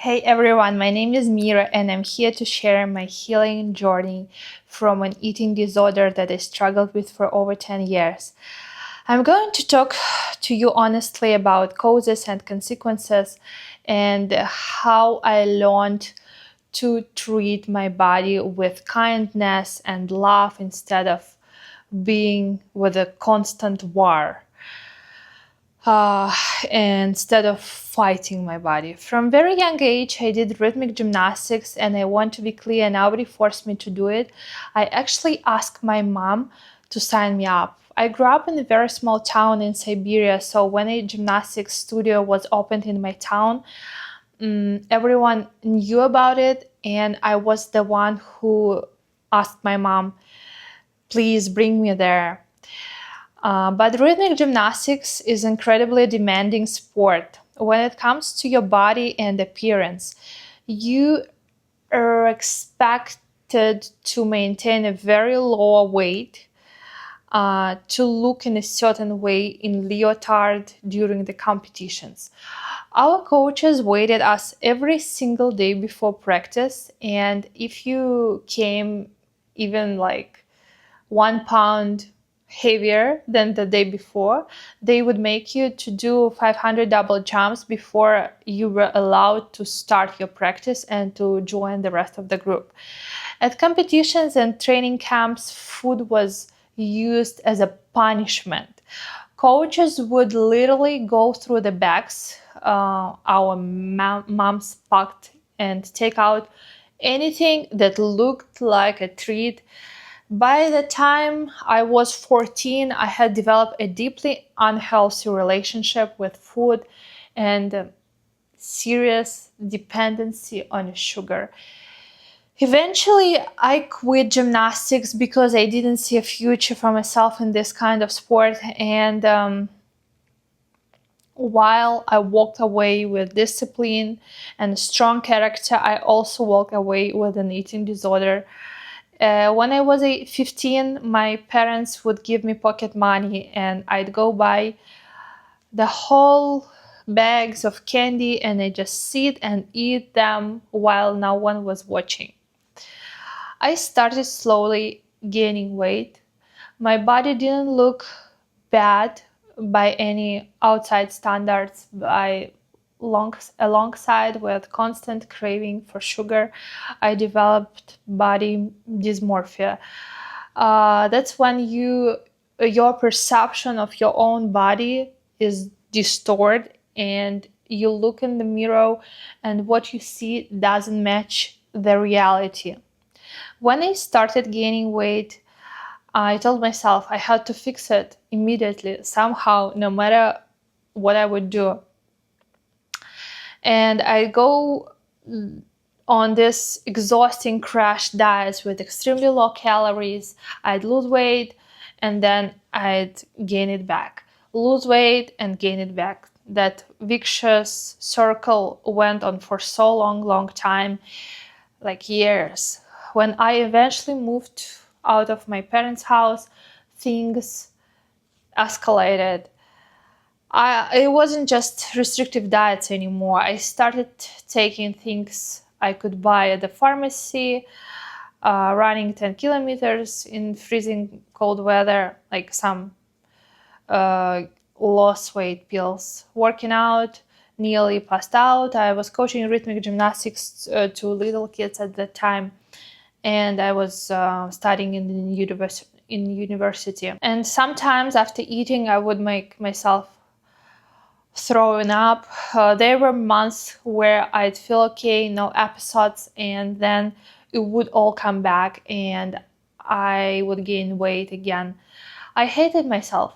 Hey everyone, my name is Mira and I'm here to share my healing journey from an eating disorder that I struggled with for over 10 years. I'm going to talk to you honestly about causes and consequences and how I learned to treat my body with kindness and love instead of being with a constant war. uh, instead of fighting my body. From very young age, I did rhythmic gymnastics, and I want to be clear, nobody forced me to do it. I actually asked my mom to sign me up. I grew up in a very small town in Siberia, so when a gymnastics studio was opened in my town, everyone knew about it, and I was the one who asked my mom, please bring me there. But rhythmic gymnastics is incredibly demanding sport. When it comes to your body and appearance, you are expected to maintain a very low weight, to look in a certain way in leotard during the competitions. Our coaches waited us every single day before practice, and if you came even like 1 pound heavier than the day before, they would make you to do 500 double jumps before you were allowed to start your practice and to join the rest of the group. At competitions and training camps, food was used as a punishment. Coaches would literally go through the bags our moms packed and take out anything that looked like a treat. By the time I was 14, I had developed a deeply unhealthy relationship with food and serious dependency on sugar. Eventually, I quit gymnastics because I didn't see a future for myself in this kind of sport. And while I walked away with discipline and a strong character, I also walked away with an eating disorder. When I was 15, my parents would give me pocket money and I'd go buy the whole bags of candy and I just sit and eat them while no one was watching. I started slowly gaining weight. My body didn't look bad by any outside standards. Alongside with constant craving for sugar, I developed body dysmorphia. That's when your perception of your own body is distorted and you look in the mirror and what you see doesn't match the reality. When I started gaining weight, I told myself I had to fix it immediately, somehow, no matter what I would do. And I go on this exhausting crash diet with extremely low calories. I'd lose weight and then I'd gain it back. Lose weight and gain it back. That vicious circle went on for so long time, like years. When I eventually moved out of my parents' house, things escalated. It wasn't just restrictive diets anymore. I started taking things I could buy at the pharmacy, running 10 kilometers in freezing cold weather, like some lost weight pills, working out, nearly passed out. I was coaching rhythmic gymnastics to little kids at that time, and I was studying in university. And sometimes after eating, I would make myself throwing up. There were months where I'd feel okay, no episodes, and then it would all come back and I would gain weight again. I hated myself.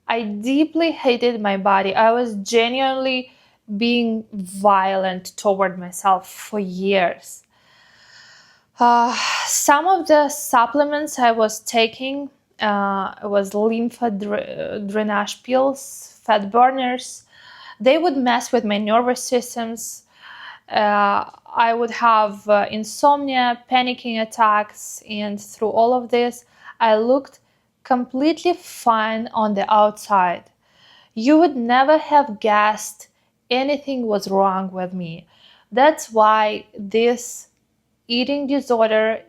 I deeply hated my body. I was genuinely being violent toward myself for years. Some of the supplements I was taking was lymph drainage pills, fat burners. They would mess with my nervous systems. I would have insomnia, panicking attacks, and through all of this, I looked completely fine on the outside. You would never have guessed anything was wrong with me. That's why this eating disorder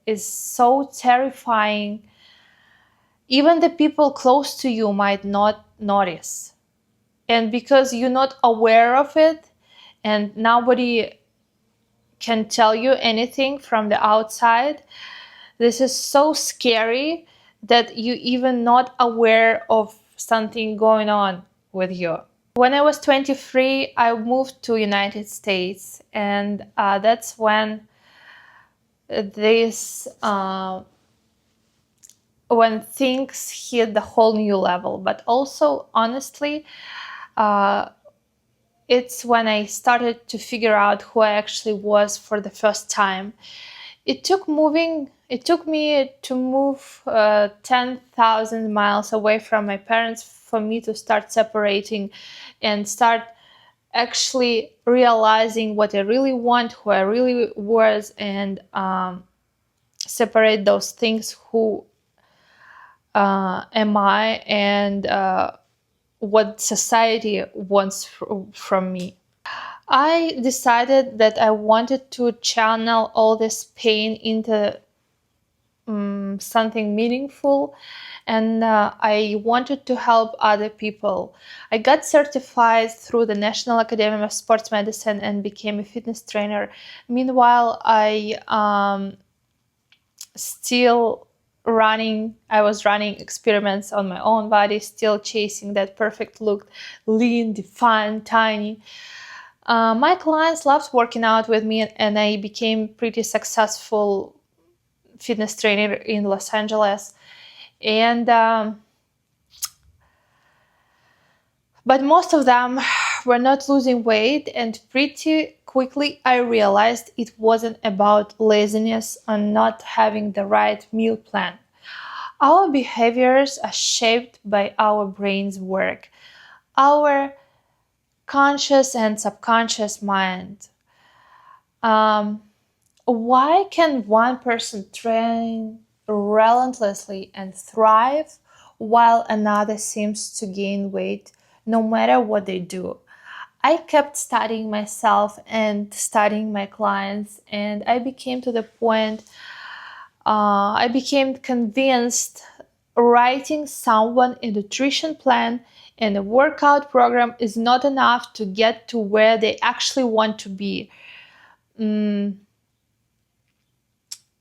is so terrifying. Even the people close to you might not notice. And because you're not aware of it and nobody can tell you anything from the outside, this is so scary that you even not aware of something going on with you. When I was 23, I moved to United States, and that's when this when things hit the whole new level. But also, honestly, uh, it's when I started to figure out who I actually was for the first time. It took me to move 10,000 miles away from my parents for me to start separating and start actually realizing what I really want, who I really was, and separate those things, who am I, and what society wants from me. I decided that I wanted to channel all this pain into something meaningful, and I wanted to help other people. I got certified through the National Academy of Sports Medicine and became a fitness trainer. Meanwhile, I was running experiments on my own body, still chasing that perfect look, lean, defined, tiny. My clients loved working out with me, and I became pretty successful fitness trainer in Los Angeles. And but most of them were not losing weight, and pretty quickly I realized it wasn't about laziness or not having the right meal plan. Our behaviors are shaped by our brain's work, our conscious and subconscious mind. Um, why can one person train relentlessly and thrive while another seems to gain weight no matter what they do? I kept studying myself and studying my clients, and I became to the point, I became convinced writing someone a nutrition plan and a workout program is not enough to get to where they actually want to be.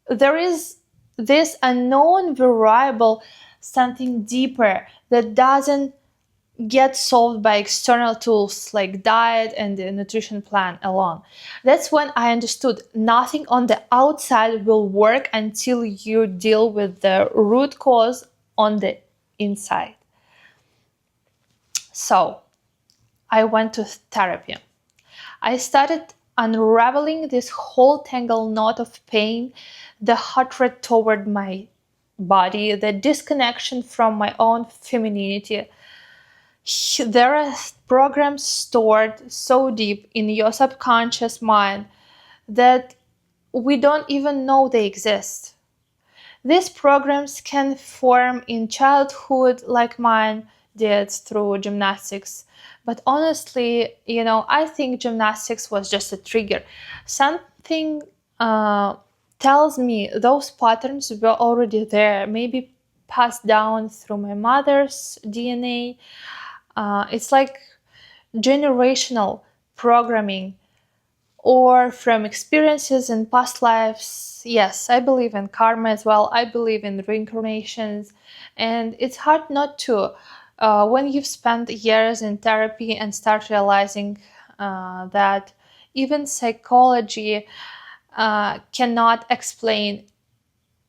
There is this unknown variable, something deeper that doesn't get solved by external tools like diet and the nutrition plan alone. That's when I understood nothing on the outside will work until you deal with the root cause on the inside. So I went to therapy. I started unraveling this whole tangled knot of pain, the hatred toward my body, the disconnection from my own femininity. There are programs stored so deep in your subconscious mind that we don't even know they exist. These programs can form in childhood, like mine did through gymnastics. But honestly, I think gymnastics was just a trigger. Something tells me those patterns were already there, maybe passed down through my mother's DNA. It's like generational programming or from experiences in past lives. Yes, I believe in karma as well. I believe in reincarnations. And it's hard not to when you've spent years in therapy and start realizing that even psychology cannot explain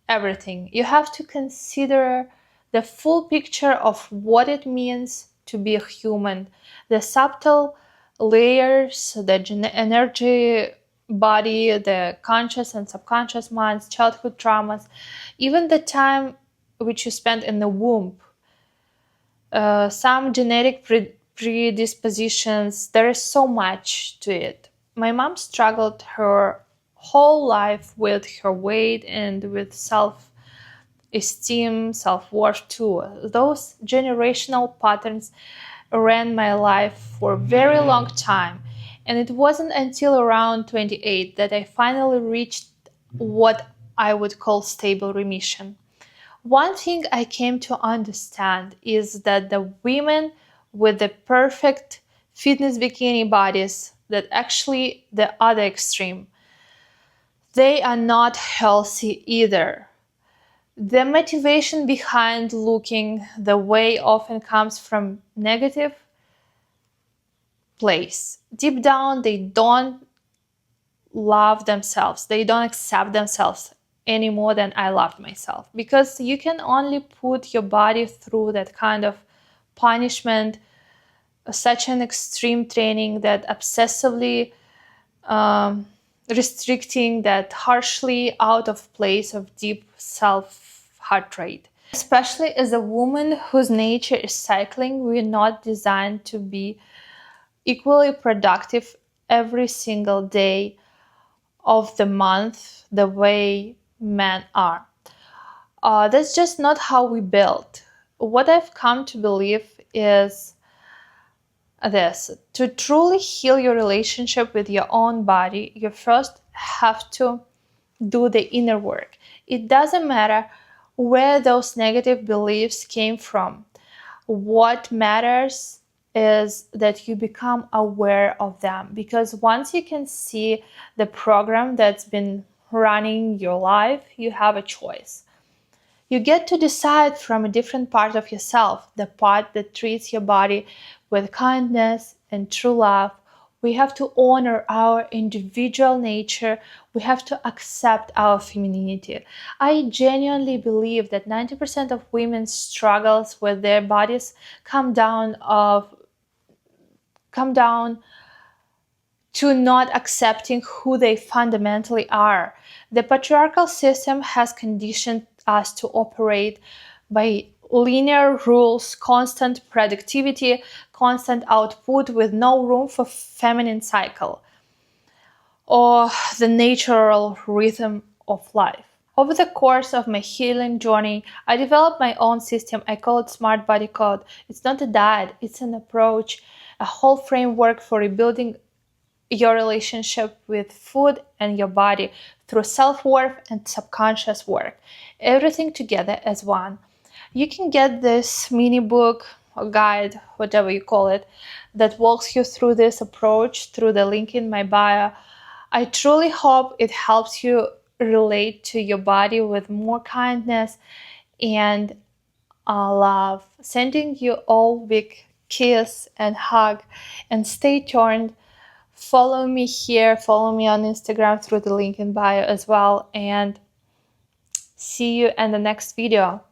everything. You have to consider the full picture of what it means to be a human, the subtle layers, the energy body, the conscious and subconscious minds, childhood traumas, even the time which you spent in the womb, some genetic predispositions. There is so much to it. My mom struggled her whole life with her weight and with self-esteem, self-worth too. Those generational patterns ran my life for a very long time, And it wasn't until around 28 that I finally reached what I would call stable remission. One thing I came to understand is that the women with the perfect fitness bikini bodies, that actually the other extreme, they are not healthy either. The motivation behind looking the way often comes from negative place. Deep down, they don't love themselves. They don't accept themselves any more than I loved myself. Because you can only put your body through that kind of punishment, such an extreme training that obsessively restricting, that harshly out of place of deep self heart rate. Especially as a woman whose nature is cycling, we're not designed to be equally productive every single day of the month the way men are. That's just not how we built. What I've come to believe is this: to truly heal your relationship with your own body, you first have to do the inner work. It doesn't matter where those negative beliefs came from. What matters is that you become aware of them, because once you can see the program that's been running your life, you have a choice. You get to decide from a different part of yourself, the part that treats your body with kindness and true love. We have to honor our individual nature. We have to accept our femininity. I genuinely believe that 90% of women's struggles with their bodies come down to not accepting who they fundamentally are. The patriarchal system has conditioned us to operate by linear rules, constant productivity, constant output with no room for feminine cycle or the natural rhythm of life. Over the course of my healing journey, I developed my own system. I call it Smart Body Code. It's not a diet, it's an approach, a whole framework for rebuilding your relationship with food and your body through self-worth and subconscious work, everything together as one. You can get this mini book or guide, whatever you call it, that walks you through this approach through the link in my bio. I truly hope it helps you relate to your body with more kindness and love. Sending you all big kiss and hug, and stay tuned. Follow me here, follow me on Instagram through the link in bio as well, and see you in the next video.